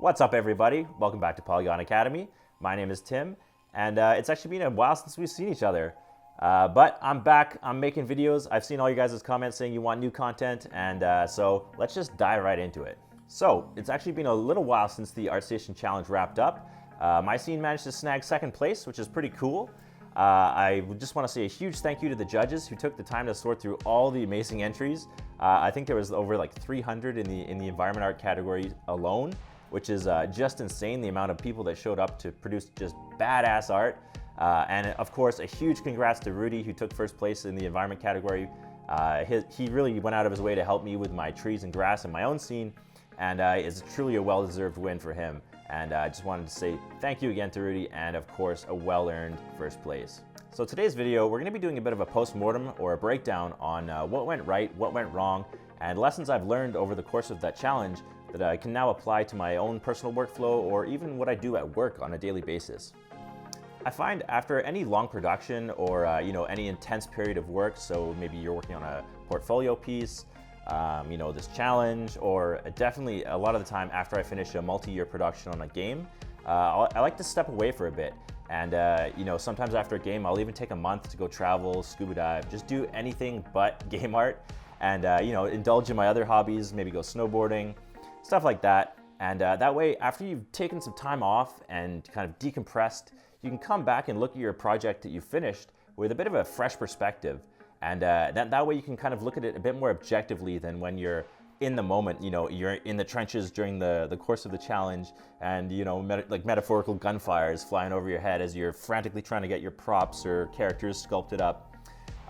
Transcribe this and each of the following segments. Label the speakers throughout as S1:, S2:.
S1: What's up, everybody? Welcome back to Polygon Academy. My name is Tim, and it's actually been a while since we've seen each other. But I'm back, I'm making videos. I've seen all you guys' comments saying you want new content, and so let's just dive right into it. So, it's actually been a little while since the ArtStation challenge wrapped up. My scene managed to snag second place, which is pretty cool. I just want to say a huge thank you to the judges who took the time to sort through all the amazing entries. I think there was over like 300 in the environment art category alone, which is just insane, the amount of people that showed up to produce just badass art. And of course, a huge congrats to Rudy, who took first place in the environment category. He really went out of his way to help me with my trees and grass in my own scene, and it's truly a well-deserved win for him. And I just wanted to say thank you again to Rudy, and of course, a well-earned first place. So today's video, we're gonna be doing a bit of a post-mortem or a breakdown on what went right, what went wrong, and lessons I've learned over the course of that challenge that I can now apply to my own personal workflow or even what I do at work on a daily basis. I find after any long production or any intense period of work, so maybe you're working on a portfolio piece, this challenge, or definitely a lot of the time after I finish a multi-year production on a game, I like to step away for a bit. And sometimes after a game, I'll even take a month to go travel, scuba dive, just do anything but game art, and indulge in my other hobbies, maybe go snowboarding, stuff like that. And that way, after you've taken some time off and kind of decompressed, you can come back and look at your project that you finished with a bit of a fresh perspective. And that way you can kind of look at it a bit more objectively than when you're in the moment, you're in the trenches during the course of the challenge, and like metaphorical gunfire is flying over your head as you're frantically trying to get your props or characters sculpted up.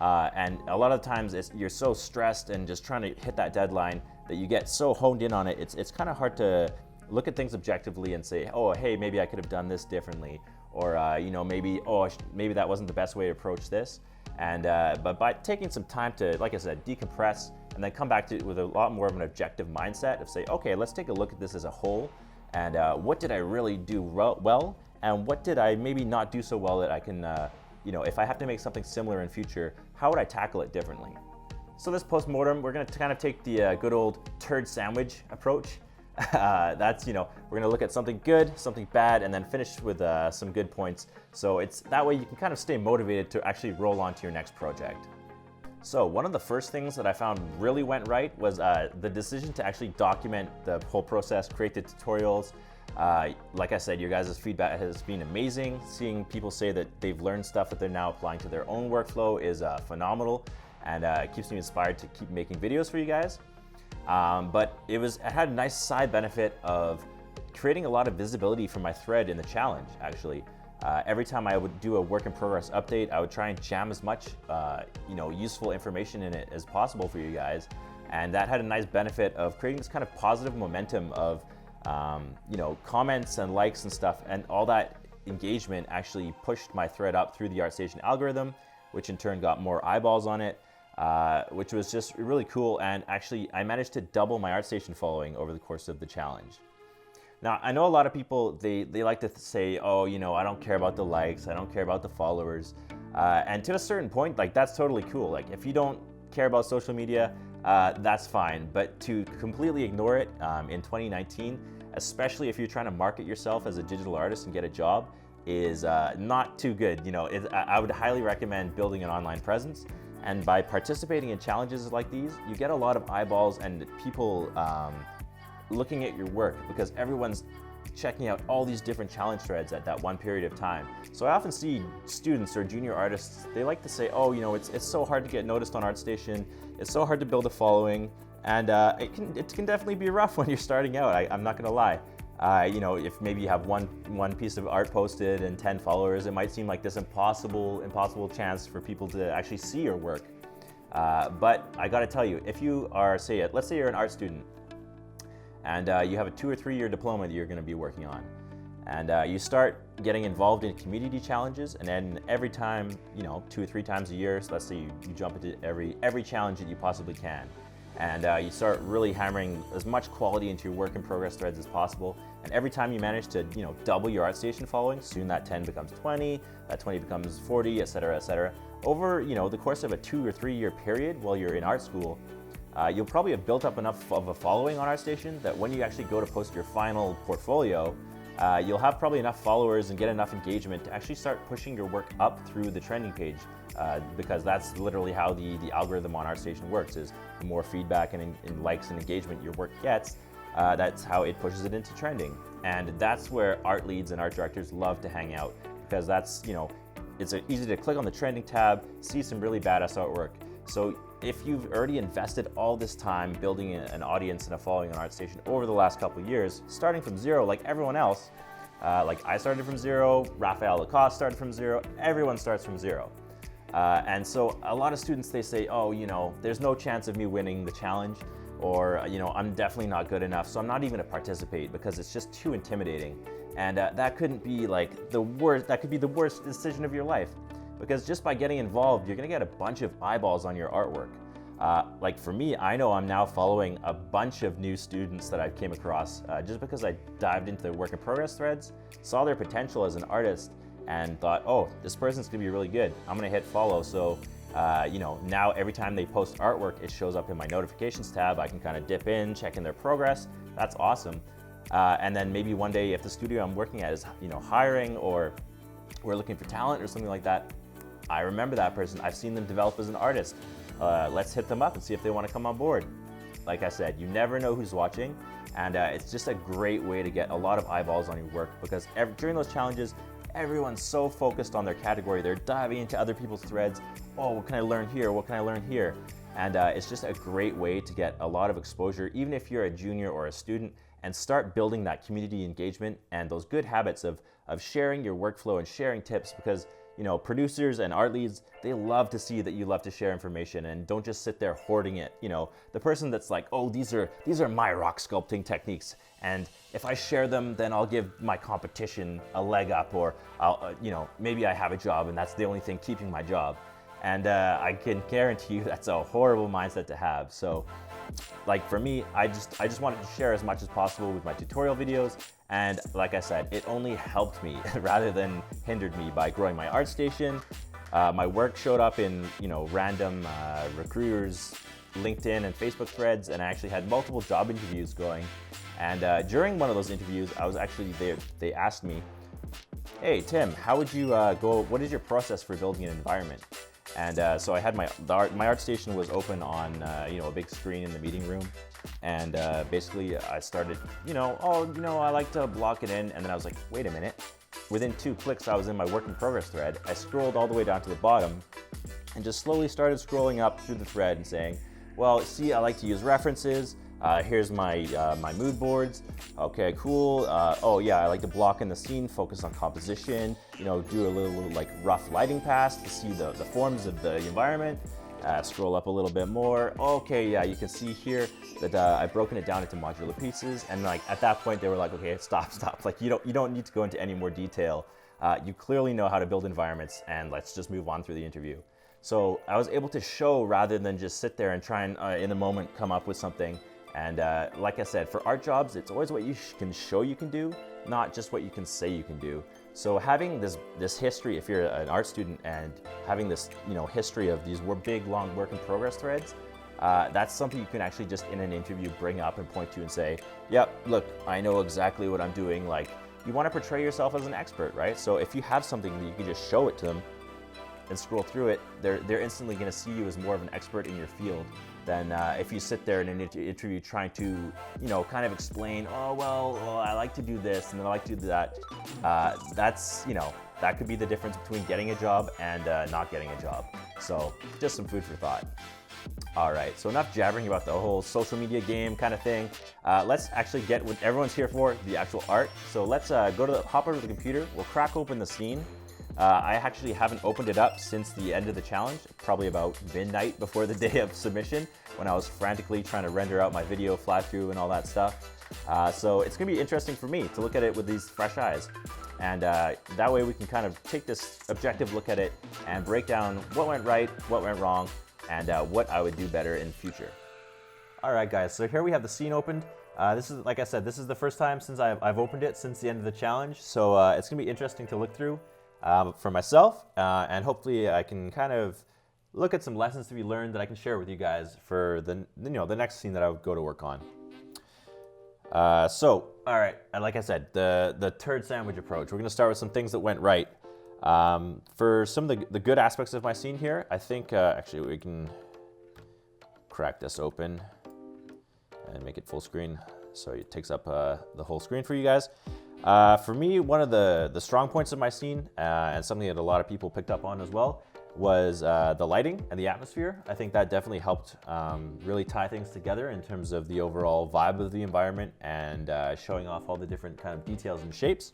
S1: And a lot of times you're so stressed and just trying to hit that deadline that you get so honed in on it. It's kind of hard to look at things objectively and say, oh, hey, maybe I could have done this differently, or maybe that wasn't the best way to approach this. And but by taking some time to, like I said, decompress and then come back to it with a lot more of an objective mindset of say, okay, let's take a look at this as a whole, and what did I really do well, and what did I maybe not do so well that I can, if I have to make something similar in future, how would I tackle it differently? So this post-mortem, we're going to kind of take the good old turd sandwich approach. That's, we're going to look at something good, something bad, and then finish with some good points. So it's that way you can kind of stay motivated to actually roll on to your next project. So one of the first things that I found really went right was the decision to actually document the whole process, create the tutorials. Like I said, your guys' feedback has been amazing. Seeing people say that they've learned stuff that they're now applying to their own workflow is phenomenal, and it keeps me inspired to keep making videos for you guys. But it had a nice side benefit of creating a lot of visibility for my thread in the challenge, actually. Every time I would do a work in progress update, I would try and jam as much useful information in it as possible for you guys. And that had a nice benefit of creating this kind of positive momentum of comments and likes and stuff, and all that engagement actually pushed my thread up through the ArtStation algorithm, which in turn got more eyeballs on it. Which was just really cool, and actually I managed to double my ArtStation following over the course of the challenge. Now, I know a lot of people, they like to say, oh, I don't care about the likes, I don't care about the followers, and to a certain point, like, that's totally cool. Like, if you don't care about social media, that's fine, but to completely ignore it in 2019, especially if you're trying to market yourself as a digital artist and get a job, is not too good. I would highly recommend building an online presence. And by participating in challenges like these, you get a lot of eyeballs and people looking at your work, because everyone's checking out all these different challenge threads at that one period of time. So I often see students or junior artists, they like to say, oh, it's so hard to get noticed on ArtStation, it's so hard to build a following, and it can definitely be rough when you're starting out, I'm not gonna lie. If maybe you have one piece of art posted and 10 followers, it might seem like this impossible chance for people to actually see your work. But I gotta tell you, if you are, let's say you're an art student, and you have a 2 or 3 year diploma that you're gonna be working on, and you start getting involved in community challenges, and then every time, 2 or 3 times a year, so let's say you jump into every challenge that you possibly can, and you start really hammering as much quality into your work in progress threads as possible. And every time you manage to, double your ArtStation following, soon that 10 becomes 20, that 20 becomes 40, etc., etc. Over, the course of a 2 or 3 year period while you're in art school, you'll probably have built up enough of a following on ArtStation that when you actually go to post your final portfolio, you'll have probably enough followers and get enough engagement to actually start pushing your work up through the trending page, because that's literally how the algorithm on ArtStation works, is the more feedback and likes and engagement your work gets, that's how it pushes it into trending. And that's where art leads and art directors love to hang out, because that's, it's easy to click on the trending tab, see some really badass artwork. So if you've already invested all this time building an audience and a following on ArtStation over the last couple of years, starting from zero like everyone else, like I started from zero, Raphael Lacoste started from zero, everyone starts from zero. And so a lot of students, they say, oh, there's no chance of me winning the challenge, or, I'm definitely not good enough, so I'm not even gonna participate because it's just too intimidating. And that couldn't be like the worst, that could be the worst decision of your life. Because just by getting involved, you're gonna get a bunch of eyeballs on your artwork. Like for me, I know I'm now following a bunch of new students that I came across just because I dived into their work in progress threads, saw their potential as an artist, and thought, oh, this person's gonna be really good. I'm gonna hit follow. So, now every time they post artwork, it shows up in my notifications tab. I can kind of dip in, check in their progress. That's awesome. And then maybe one day if the studio I'm working at is, hiring, or we're looking for talent or something like that, I remember that person. I've seen them develop as an artist. Let's hit them up and see if they want to come on board. Like I said, you never know who's watching, and it's just a great way to get a lot of eyeballs on your work, because during those challenges, everyone's so focused on their category. They're diving into other people's threads. Oh, what can I learn here? What can I learn here? And it's just a great way to get a lot of exposure, even if you're a junior or a student, and start building that community engagement and those good habits of sharing your workflow and sharing tips, because producers and art leads, they love to see that you love to share information and don't just sit there hoarding it. The person that's like, oh, these are my rock sculpting techniques, and if I share them, then I'll give my competition a leg up, or I'll, maybe I have a job and that's the only thing keeping my job. And I can guarantee you that's a horrible mindset to have. So, like for me, I just wanted to share as much as possible with my tutorial videos. And like I said, it only helped me rather than hindered me by growing my ArtStation. My work showed up in random recruiters, LinkedIn and Facebook threads, and I actually had multiple job interviews going. And during one of those interviews, I was actually there. They asked me, "Hey Tim, how would you go? What is your process for building an environment?" And so I had my ArtStation was open on a big screen in the meeting room, and basically I started I like to block it in, and then I was like, wait a minute. Within 2 clicks, I was in my work in progress thread. I scrolled all the way down to the bottom, and just slowly started scrolling up through the thread and saying, well, see, I like to use references. Here's my mood boards. Okay, cool. Oh yeah, I like to block in the scene, focus on composition, do a little like rough lighting pass to see the forms of the environment. Scroll up a little bit more. Okay, yeah, you can see here that I've broken it down into modular pieces. And like at that point, they were like, okay, stop. Like you don't need to go into any more detail. You clearly know how to build environments, and let's just move on through the interview. So I was able to show rather than just sit there and try and in the moment come up with something. And like I said, for art jobs, it's always what you can show you can do, not just what you can say you can do. So having this history, if you're an art student, and having this history of these big, long work in progress threads, that's something you can actually just in an interview bring up and point to and say, yep, look, I know exactly what I'm doing. Like, you want to portray yourself as an expert, right? So if you have something that you can just show it to them and scroll through it, they're instantly going to see you as more of an expert in your field than if you sit there in an interview trying to, kind of explain, oh, well, I like to do this and then I like to do that. That's, that could be the difference between getting a job and not getting a job. So just some food for thought. All right, so enough jabbering about the whole social media game kind of thing. Let's actually get what everyone's here for, the actual art. So let's hop over to the computer. We'll crack open the scene. I actually haven't opened it up since the end of the challenge, probably about midnight before the day of submission, when I was frantically trying to render out my video fly through and all that stuff. So it's gonna be interesting for me to look at it with these fresh eyes. And that way we can kind of take this objective look at it and break down what went right, what went wrong, and what I would do better in the future. All right, guys, so here we have the scene opened. This is, like I said, this is the first time since I've opened it since the end of the challenge. So it's gonna be interesting to look through for myself, and hopefully I can kind of look at some lessons to be learned that I can share with you guys for the next scene that I would go to work on. So, all right, and like I said, the turd sandwich approach. We're going to start with some things that went right. For some of the good aspects of my scene here, I think actually we can crack this open and make it full screen so it takes up the whole screen for you guys. For me, one of the strong points of my scene, and something that a lot of people picked up on as well, was the lighting and the atmosphere. I think that definitely helped really tie things together in terms of the overall vibe of the environment and showing off all the different kind of details and shapes.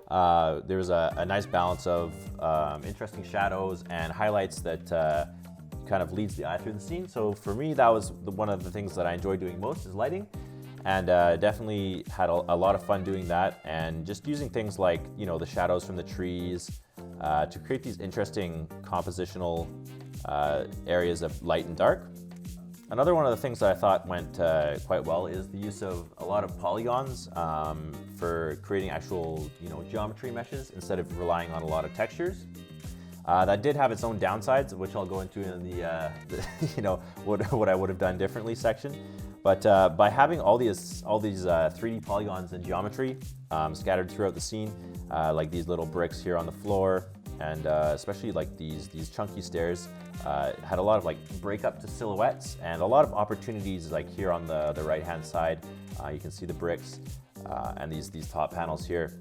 S1: There was a nice balance of interesting shadows and highlights that kind of leads the eye through the scene. So for me, that was one of the things that I enjoyed doing most, is lighting. And definitely had a lot of fun doing that, and just using things like, the shadows from the trees to create these interesting compositional areas of light and dark. Another one of the things that I thought went quite well is the use of a lot of polygons for creating actual, geometry meshes instead of relying on a lot of textures. That did have its own downsides, which I'll go into in the what I would have done differently section. But by having all these 3D polygons and geometry scattered throughout the scene, like these little bricks here on the floor, and especially like these chunky stairs, had a lot of like break up to silhouettes and a lot of opportunities, like here on the right hand side. You can see the bricks and these top panels here.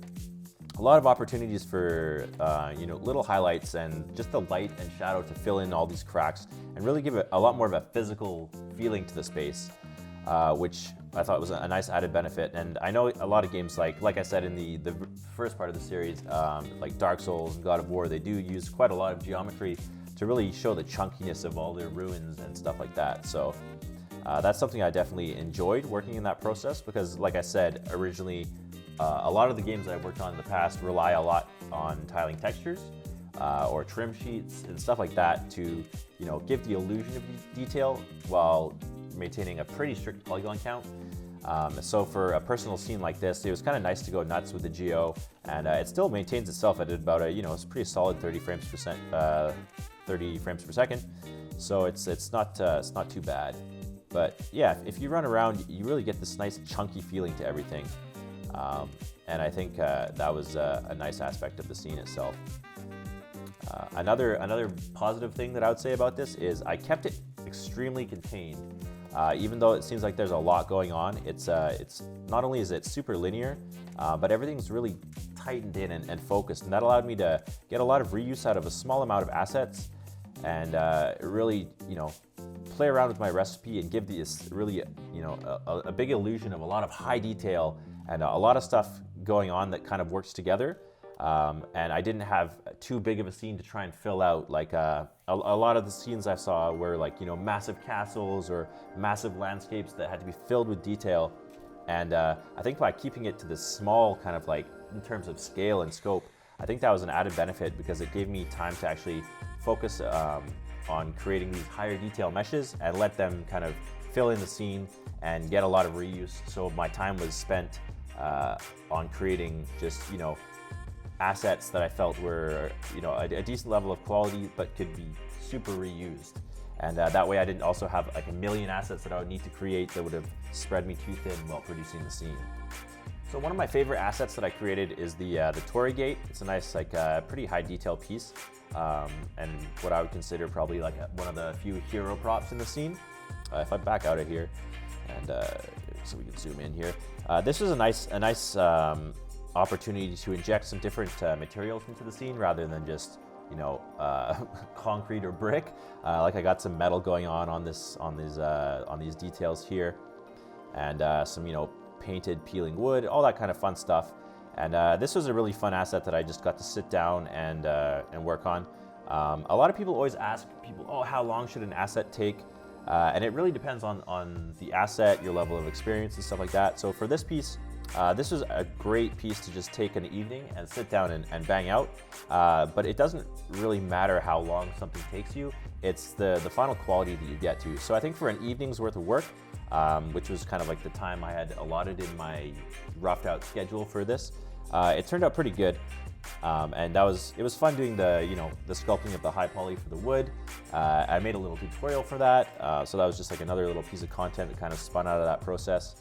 S1: A lot of opportunities for little highlights and just the light and shadow to fill in all these cracks and really give it a lot more of a physical feeling to the space. Which I thought was a nice added benefit. And I know a lot of games, like I said in the first part of the series, like Dark Souls and God of War, they do use quite a lot of geometry to really show the chunkiness of all their ruins and stuff like that. So that's something I definitely enjoyed working in that process, because like I said originally, a lot of the games that I've worked on in the past rely a lot on tiling textures or trim sheets and stuff like that to give the illusion of detail while maintaining a pretty strict polygon count. So for a personal scene like this, it was kind of nice to go nuts with the geo, and it still maintains itself at about it's a pretty solid 30 frames per second. So it's not too bad. But yeah, if you run around, you really get this nice chunky feeling to everything, and I think that was a nice aspect of the scene itself. Another positive thing that I would say about this is I kept it extremely contained. Even though it seems like there's a lot going on, it's not only is it super linear, but everything's really tightened in and focused, and that allowed me to get a lot of reuse out of a small amount of assets, and really play around with my recipe and give this really a big illusion of a lot of high detail and a lot of stuff going on that kind of works together. And I didn't have too big of a scene to try and fill out. Like a lot of the scenes I saw were like massive castles or massive landscapes that had to be filled with detail. And I think by keeping it to this small kind of like in terms of scale and scope, I think that was an added benefit, because it gave me time to actually focus on creating these higher detail meshes and let them kind of fill in the scene and get a lot of reuse. So my time was spent on creating just assets that I felt were a decent level of quality but could be super reused, and that way I didn't also have like a million assets that I would need to create that would have spread me too thin while producing the scene. So one of my favorite assets that I created is the Torii Gate. It's a nice pretty high detail piece, and what I would consider probably like one of the few hero props in the scene. If I back out of here and so we can zoom in here, this was a nice opportunity to inject some different materials into the scene rather than just concrete or brick. Like I got some metal going on these details here, and some painted peeling wood, all that kind of fun stuff. And this was a really fun asset that I just got to sit down and work on. A lot of people always ask people, oh, how long should an asset take? And it really depends on the asset, your level of experience and stuff like that. So for this piece, this was a great piece to just take an evening and sit down and bang out. But it doesn't really matter how long something takes you. It's the final quality that you get to. So I think for an evening's worth of work, which was kind of like the time I had allotted in my roughed out schedule for this, it turned out pretty good. And it was fun doing the sculpting of the high poly for the wood. I made a little tutorial for that, so that was just like another little piece of content that kind of spun out of that process.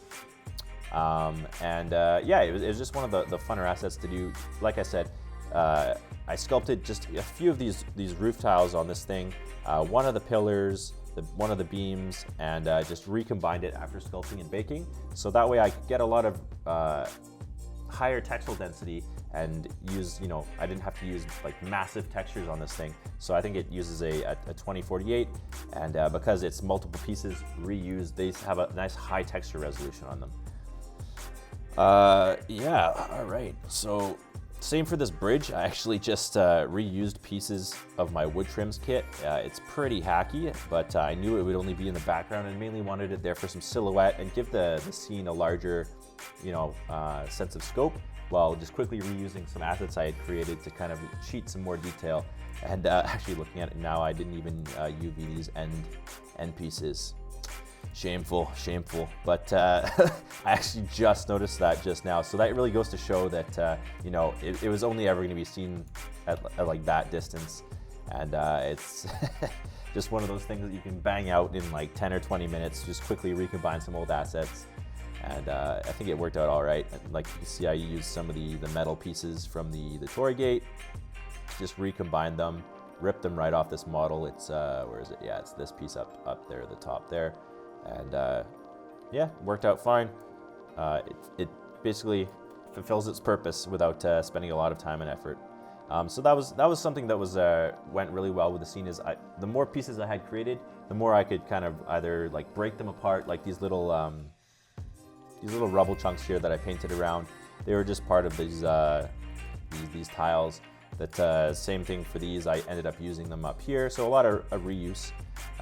S1: Yeah, it was just one of the funner assets to do. Like I said, I sculpted just a few of these roof tiles on this thing, one of the pillars, one of the beams, and just recombined it after sculpting and baking. So that way I could get a lot of higher textile density and use, I didn't have to use like massive textures on this thing. So I think it uses a 2048, and because it's multiple pieces reused, they have a nice high texture resolution on them. Yeah, all right. So same for this bridge. I actually just reused pieces of my wood trims kit. It's pretty hacky, but I knew it would only be in the background and mainly wanted it there for some silhouette and give the scene a larger, sense of scope, while just quickly reusing some assets I had created to kind of cheat some more detail. And actually looking at it now, I didn't even UV these end pieces. Shameful, shameful. But I actually just noticed that just now. So that really goes to show that, it was only ever going to be seen at like that distance. And it's just one of those things that you can bang out in like 10 or 20 minutes, just quickly recombine some old assets. And I think it worked out all right. And like you can see, I used some of the metal pieces from the Torii gate, just recombined them, ripped them right off this model. It's, where is it? Yeah, it's this piece up there, the top there. And yeah, worked out fine. It basically fulfills its purpose without spending a lot of time and effort. So that was something that went really well with the scene. Is the more pieces I had created, the more I could kind of either like break them apart, like these little rubble chunks here that I painted around. They were just part of these tiles. That same thing for these. I ended up using them up here, so a lot of reuse,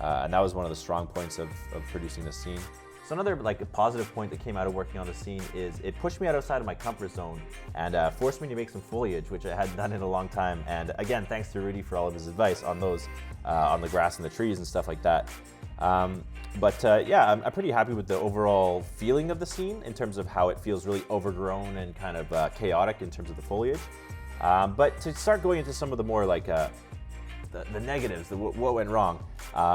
S1: and that was one of the strong points of producing this scene. So another like a positive point that came out of working on the scene is it pushed me outside of my comfort zone and forced me to make some foliage, which I hadn't done in a long time. And again, thanks to Rudy for all of his advice on those, on the grass and the trees and stuff like that. Yeah, I'm pretty happy with the overall feeling of the scene in terms of how it feels really overgrown and kind of chaotic in terms of the foliage. But to start going into some of the more like the negatives, what went wrong,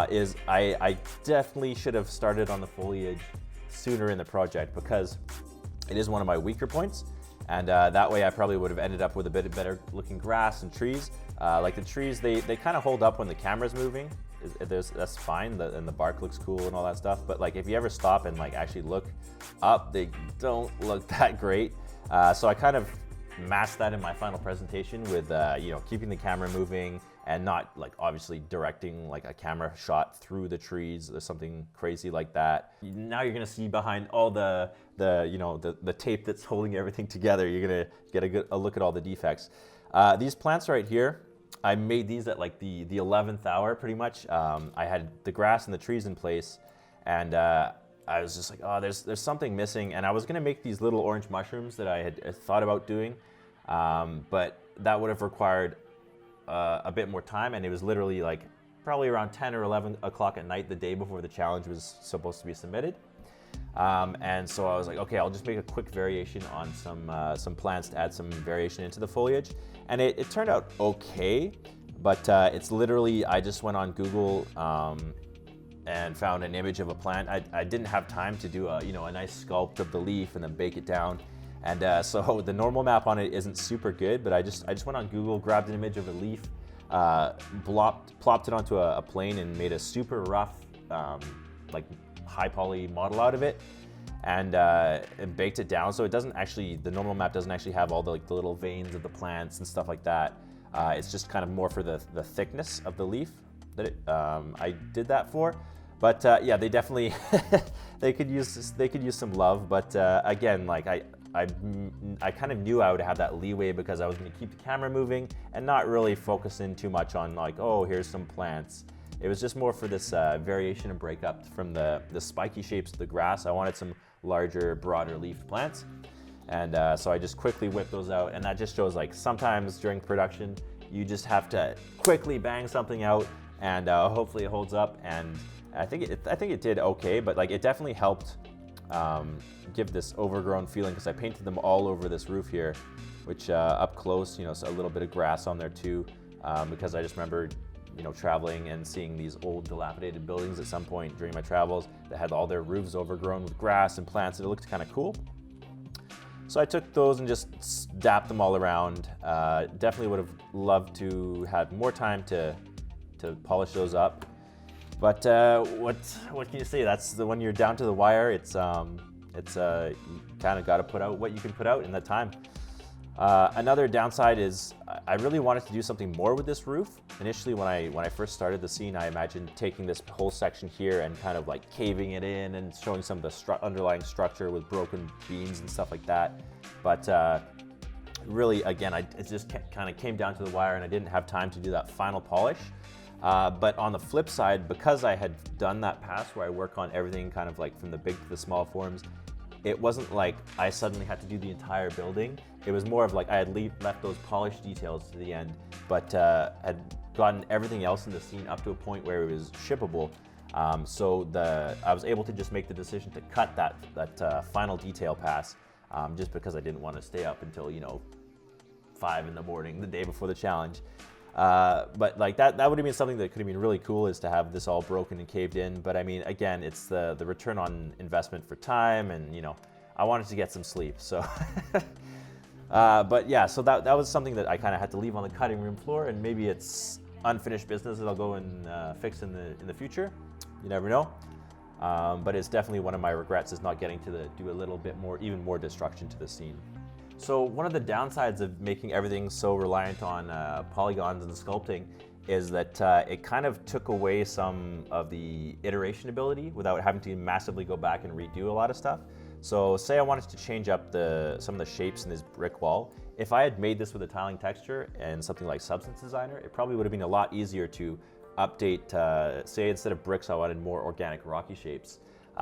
S1: is I definitely should have started on the foliage sooner in the project, because it is one of my weaker points, and that way I probably would have ended up with a bit better looking grass and trees. Like the trees, they kind of hold up when the camera's moving. That's fine, and the bark looks cool and all that stuff, but like if you ever stop and like actually look up, they don't look that great. So I kind of masked that in my final presentation with keeping the camera moving and not like obviously directing like a camera shot through the trees or something crazy like that. Now you're gonna see behind all the tape that's holding everything together. You're gonna get a look at all the defects. These plants right here, I made these at like the 11th hour pretty much. I had the grass and the trees in place, and I was just like, oh, there's something missing. And I was gonna make these little orange mushrooms that I had thought about doing, but that would have required a bit more time, and it was literally like probably around 10 or 11 o'clock at night the day before the challenge was supposed to be submitted. And so I was like, okay, I'll just make a quick variation on some plants to add some variation into the foliage. And it turned out okay, but it's literally, I just went on Google and found an image of a plant. I didn't have time to do a nice sculpt of the leaf and then bake it down. And so the normal map on it isn't super good, but I just went on Google, grabbed an image of a leaf, plopped it onto a plane and made a super rough, like high poly model out of it, and baked it down. So it doesn't actually, the normal map doesn't actually have all the little veins of the plants and stuff like that. It's just kind of more for the thickness of the leaf that I did that for. But yeah, they definitely they could use some love. But again, like I kind of knew I would have that leeway because I was going to keep the camera moving and not really focus in too much on like, oh, here's some plants. It was just more for this variation and breakup from the spiky shapes of the grass. I wanted some larger, broader leafed plants. And so I just quickly whipped those out. And that just shows like sometimes during production, you just have to quickly bang something out, and hopefully it holds up. And I think it did okay, but like it definitely helped give this overgrown feeling because I painted them all over this roof here, which up close, you know, so a little bit of grass on there too, because I just remember, you know, traveling and seeing these old dilapidated buildings at some point during my travels that had all their roofs overgrown with grass and plants, and it looked kind of cool. So I took those and just dapped them all around. Definitely would have loved to have more time to polish those up. But what can you say? That's when you're down to the wire. It's you kind of got to put out what you can put out in that time. Another downside is I really wanted to do something more with this roof. Initially, when I first started the scene, I imagined taking this whole section here and kind of like caving it in and showing some of the underlying structure with broken beams and stuff like that. But really, again, it just kind of came down to the wire, and I didn't have time to do that final polish. But on the flip side, because I had done that pass where I work on everything kind of like from the big to the small forms, it wasn't like I suddenly had to do the entire building. It was more of like I had left those polished details to the end, but had gotten everything else in the scene up to a point where it was shippable. So I was able to just make the decision to cut that final detail pass, just because I didn't want to stay up until, you know, 5 in the morning the day before the challenge. But like that would have been something that could have been really cool, is to have this all broken and caved in. But I mean, again, it's the return on investment for time, and you know, I wanted to get some sleep. So, but yeah, so that was something that I kind of had to leave on the cutting room floor, and maybe it's unfinished business that I'll go and fix in the future. You never know. But it's definitely one of my regrets, is not getting to do a little bit more, even more destruction to the scene. So one of the downsides of making everything so reliant on polygons and sculpting is that it kind of took away some of the iteration ability without having to massively go back and redo a lot of stuff. So say I wanted to change up some of the shapes in this brick wall. If I had made this with a tiling texture and something like Substance Designer, it probably would have been a lot easier to update, say instead of bricks I wanted more organic rocky shapes.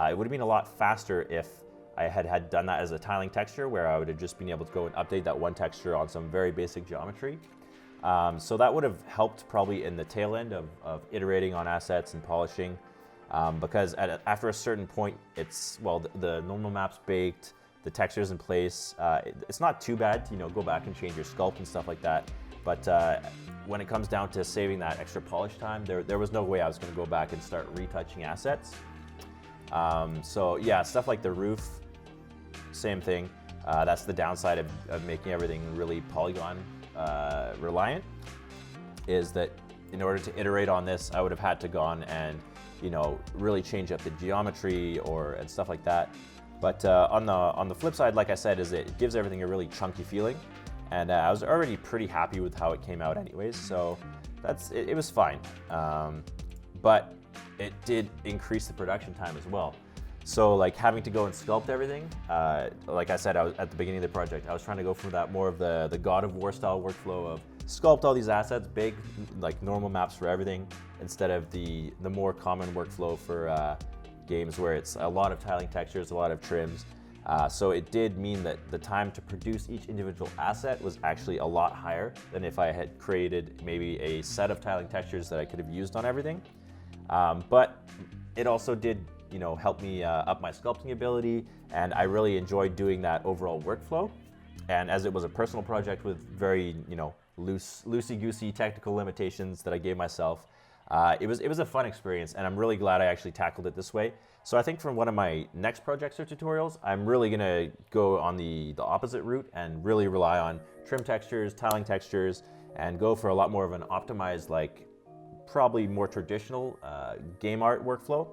S1: It would have been a lot faster if I had done that as a tiling texture, where I would have just been able to go and update that one texture on some very basic geometry. So that would have helped probably in the tail end of iterating on assets and polishing, because after a certain point, the normal map's baked, the texture's in place. It's not too bad to, you know, go back and change your sculpt and stuff like that. But when it comes down to saving that extra polish time, there was no way I was going to go back and start retouching assets. So yeah, stuff like the roof, same thing. That's the downside of making everything really polygon reliant, is that in order to iterate on this, I would have had to gone and, you know, really change up the geometry and stuff like that. But on the flip side, like I said, is it gives everything a really chunky feeling, and I was already pretty happy with how it came out anyways, so it was fine. But it did increase the production time as well. So like having to go and sculpt everything, like I said, I was at the beginning of the project, I was trying to go for that more of the God of War style workflow of sculpt all these assets, big like normal maps for everything, instead of the more common workflow for games where it's a lot of tiling textures, a lot of trims. So it did mean that the time to produce each individual asset was actually a lot higher than if I had created maybe a set of tiling textures that I could have used on everything. But it also did, you know, help me up my sculpting ability, and I really enjoyed doing that overall workflow. And as it was a personal project with very, you know, loosey-goosey technical limitations that I gave myself, it was a fun experience, and I'm really glad I actually tackled it this way. So I think for one of my next projects or tutorials, I'm really gonna go on the opposite route and really rely on trim textures, tiling textures, and go for a lot more of an optimized, like probably more traditional game art workflow.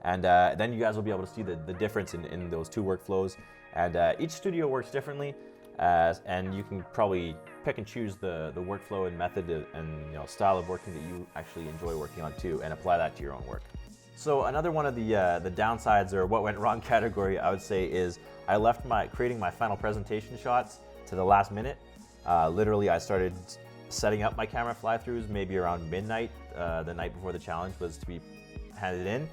S1: And then you guys will be able to see the difference in those two workflows. And each studio works differently, and you can probably pick and choose the workflow and method and, you know, style of working that you actually enjoy working on too, and apply that to your own work. So another one of the downsides, or what went wrong category, I would say, is I left creating my final presentation shots to the last minute. Literally, I started setting up my camera fly-throughs maybe around midnight, the night before the challenge was to be handed in.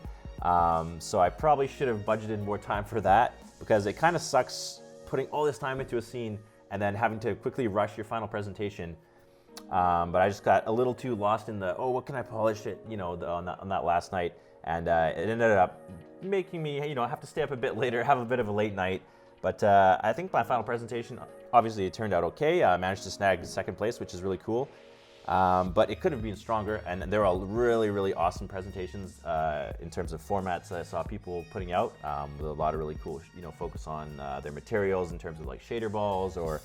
S1: So I probably should have budgeted more time for that, because it kind of sucks putting all this time into a scene and then having to quickly rush your final presentation. But I just got a little too lost in what can I polish it, you know, on that last night, and it ended up making me, have to stay up a bit later, have a bit of a late night. But I think my final presentation, obviously it turned out okay. I managed to snag second place, which is really cool. But it could have been stronger, and there were really, really awesome presentations in terms of formats that I saw people putting out, with a lot of really cool, focus on their materials in terms of like shader balls or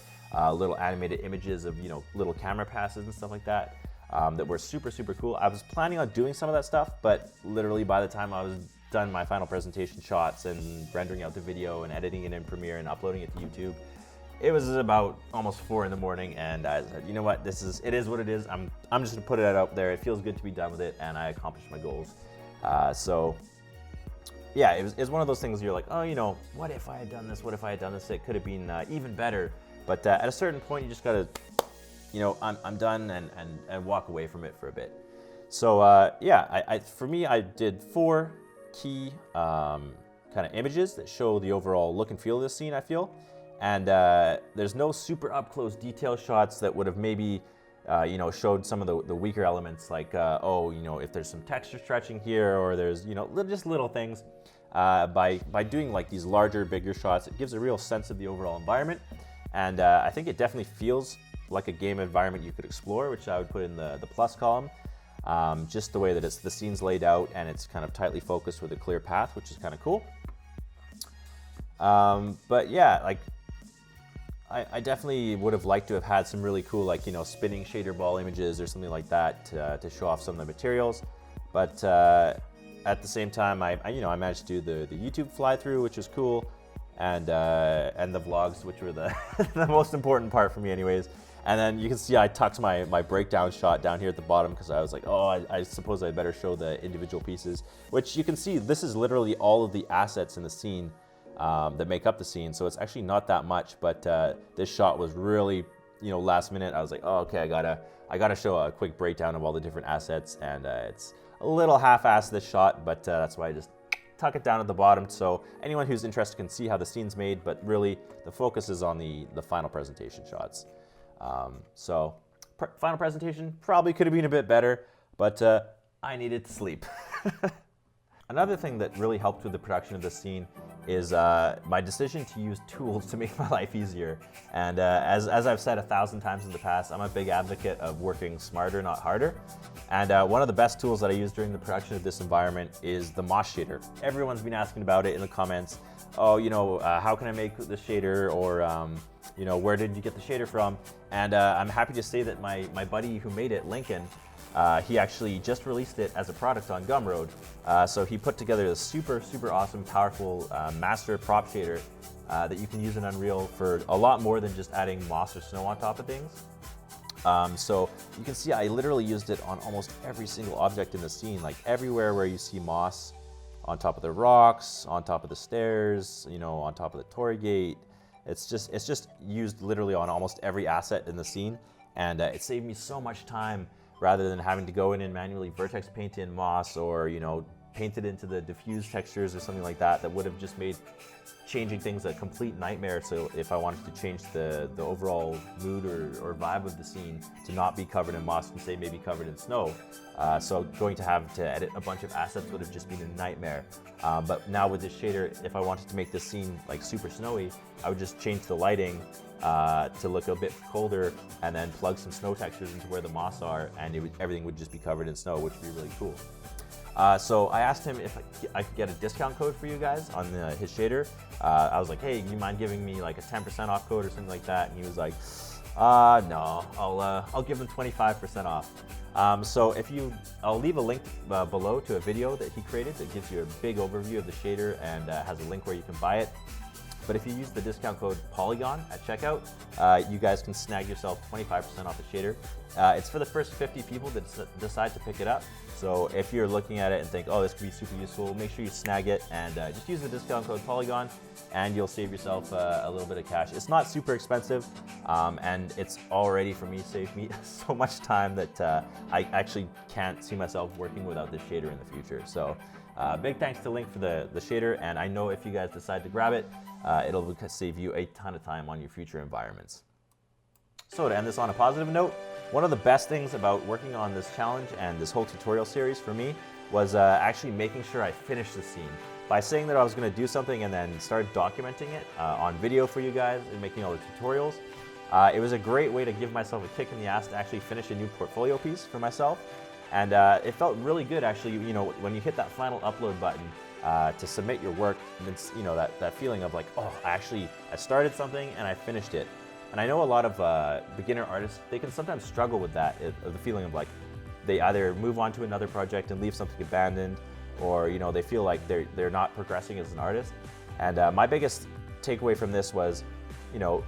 S1: little animated images of, little camera passes and stuff like that, that were super, super cool. I was planning on doing some of that stuff, but literally by the time I was done my final presentation shots and rendering out the video and editing it in Premiere and uploading it to YouTube, it was about almost 4 in the morning, and I said, you know what, it is what it is. I'm just gonna put it out there. It feels good to be done with it, and I accomplished my goals. So yeah, it was one of those things you're like, oh, what if I had done this? What if I had done this? It could have been even better. But at a certain point, you just gotta, I'm done and walk away from it for a bit. So yeah, for me, I did 4 key kind of images that show the overall look and feel of this scene, I feel. And there's no super up-close detail shots that would have maybe, showed some of the weaker elements, like, if there's some texture stretching here, or there's, just little things. By doing like these larger, bigger shots, it gives a real sense of the overall environment. And I think it definitely feels like a game environment you could explore, which I would put in the plus column. Just the way that the scene's laid out, and it's kind of tightly focused with a clear path, which is kind of cool. But yeah, like, I definitely would have liked to have had some really cool, like, spinning shader ball images or something like that to show off some of the materials. But at the same time, I managed to do the YouTube fly-through, which was cool, and the vlogs, which were the the most important part for me anyways. And then you can see I tucked my breakdown shot down here at the bottom, because I was like, I suppose I better show the individual pieces, which you can see this is literally all of the assets in the scene that make up the scene. So it's actually not that much, but this shot was really, last minute. I was like, okay, I gotta show a quick breakdown of all the different assets, and it's a little half-assed, this shot, but that's why I just tuck it down at the bottom, so anyone who's interested can see how the scene's made, but really the focus is on the final presentation shots. So final presentation probably could have been a bit better, but I needed to sleep. Another thing that really helped with the production of this scene is my decision to use tools to make my life easier. And as I've said 1,000 times in the past, I'm a big advocate of working smarter, not harder. And one of the best tools that I used during the production of this environment is the moss shader. Everyone's been asking about it in the comments. Oh, how can I make the shader? Or, where did you get the shader from? And I'm happy to say that my buddy who made it, Lincoln, he actually just released it as a product on Gumroad. So he put together a super, super awesome, powerful master prop shader that you can use in Unreal for a lot more than just adding moss or snow on top of things. So you can see I literally used it on almost every single object in the scene, like everywhere where you see moss, on top of the rocks, on top of the stairs, on top of the torii gate. It's just used literally on almost every asset in the scene, and it saved me so much time rather than having to go in and manually vertex paint in moss, or paint it into the diffuse textures or something like that. That would have just made changing things a complete nightmare. So if I wanted to change the overall mood or vibe of the scene to not be covered in moss and say maybe covered in snow, so going to have to edit a bunch of assets would have just been a nightmare. But now with this shader, if I wanted to make this scene like super snowy, I would just change the lighting to look a bit colder, and then plug some snow textures into where the moss are, and everything would just be covered in snow, which would be really cool. So I asked him if I could get a discount code for you guys on his shader. I was like, hey, you mind giving me like a 10% off code or something like that? And he was like, no, I'll give him 25% off. So I'll leave a link below to a video that he created that gives you a big overview of the shader and has a link where you can buy it. But if you use the discount code Polygon at checkout, you guys can snag yourself 25% off the shader. It's for the first 50 people that decide to pick it up. So if you're looking at it and think, oh, this could be super useful, make sure you snag it and just use the discount code Polygon, and you'll save yourself a little bit of cash. It's not super expensive, and it's already, for me, saved me so much time that I actually can't see myself working without this shader in the future. So big thanks to Link for the shader, and I know if you guys decide to grab it, it'll save you a ton of time on your future environments. So to end this on a positive note, one of the best things about working on this challenge and this whole tutorial series for me was actually making sure I finished the scene. By saying that I was going to do something and then start documenting it on video for you guys and making all the tutorials, it was a great way to give myself a kick in the ass to actually finish a new portfolio piece for myself. And it felt really good actually, you know, when you hit that final upload button to submit your work, and it's, you know, that feeling of like, oh, I started something and I finished it. And I know a lot of beginner artists, they can sometimes struggle with that, the feeling of like, they either move on to another project and leave something abandoned, or, you know, they feel like they're not progressing as an artist. And my biggest takeaway from this was, you know,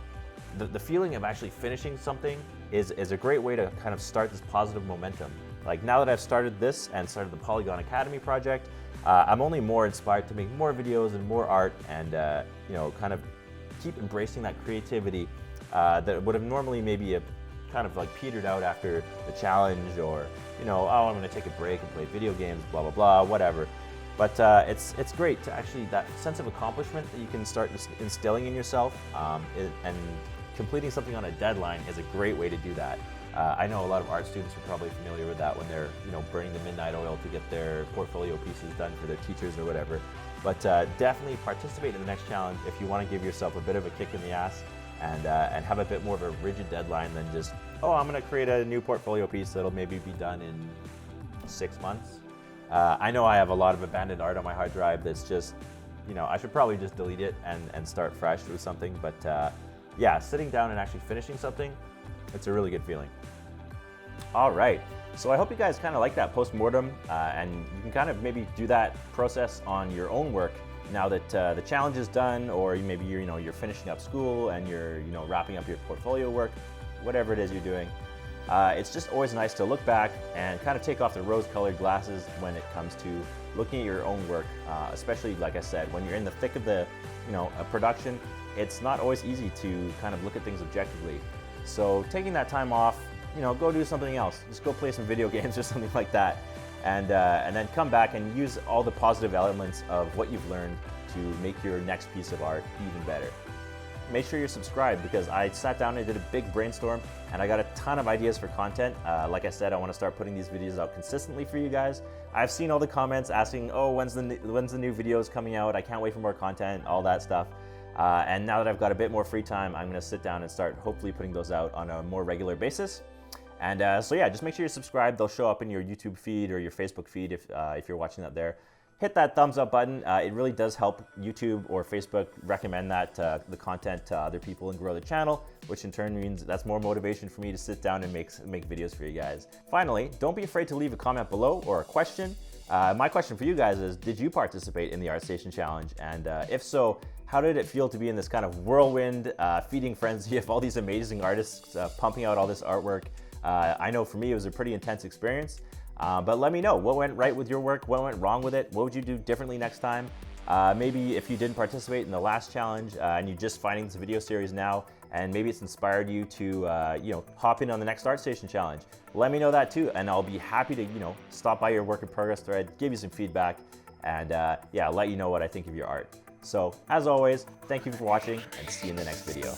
S1: the feeling of actually finishing something is a great way to kind of start this positive momentum. Like, now that I've started this and started the Polygon Academy project, I'm only more inspired to make more videos and more art, and you know, kind of keep embracing that creativity that would have normally maybe kind of like petered out after the challenge, or, you know, oh, I'm going to take a break and play video games, blah blah blah, whatever. But it's great to actually, that sense of accomplishment that you can start instilling in yourself, and completing something on a deadline is a great way to do that. I know a lot of art students are probably familiar with that when they're, you know, burning the midnight oil to get their portfolio pieces done for their teachers or whatever. But definitely participate in the next challenge if you want to give yourself a bit of a kick in the ass, and have a bit more of a rigid deadline than just, oh, I'm going to create a new portfolio piece that'll maybe be done in 6 months. I know I have a lot of abandoned art on my hard drive that's just, you know, I should probably just delete it and start fresh with something. But yeah, sitting down and actually finishing something, it's a really good feeling. All right, so I hope you guys kind of like that postmortem, and you can kind of maybe do that process on your own work now that the challenge is done, or maybe you're finishing up school and you're, you know, wrapping up your portfolio work, whatever it is you're doing. It's just always nice to look back and kind of take off the rose-colored glasses when it comes to looking at your own work, especially, like I said, when you're in the thick of the, you know, a production. It's not always easy to kind of look at things objectively. So taking that time off, you know, go do something else. Just go play some video games or something like that, and then come back and use all the positive elements of what you've learned to make your next piece of art even better. Make sure you're subscribed, because I sat down and did a big brainstorm and I got a ton of ideas for content. Like I said, I want to start putting these videos out consistently for you guys. I've seen all the comments asking, oh, when's the new videos coming out? I can't wait for more content, all that stuff. And now that I've got a bit more free time, I'm going to sit down and start hopefully putting those out on a more regular basis. And so yeah, just make sure you're subscribed. They'll show up in your YouTube feed or your Facebook feed if you're watching that there. Hit that thumbs up button. It really does help YouTube or Facebook recommend the content to other people and grow the channel, which in turn means that's more motivation for me to sit down and make videos for you guys. Finally, don't be afraid to leave a comment below or a question. My question for you guys is, did you participate in the ArtStation challenge? And if so, how did it feel to be in this kind of whirlwind feeding frenzy of all these amazing artists pumping out all this artwork? I know for me it was a pretty intense experience, but let me know what went right with your work, what went wrong with it, what would you do differently next time? Maybe if you didn't participate in the last challenge and you're just finding this video series now, and maybe it's inspired you to you know, hop in on the next ArtStation challenge. Let me know that too, and I'll be happy to, you know, stop by your work in progress thread, give you some feedback, and yeah, let you know what I think of your art. So as always, thank you for watching, and see you in the next video.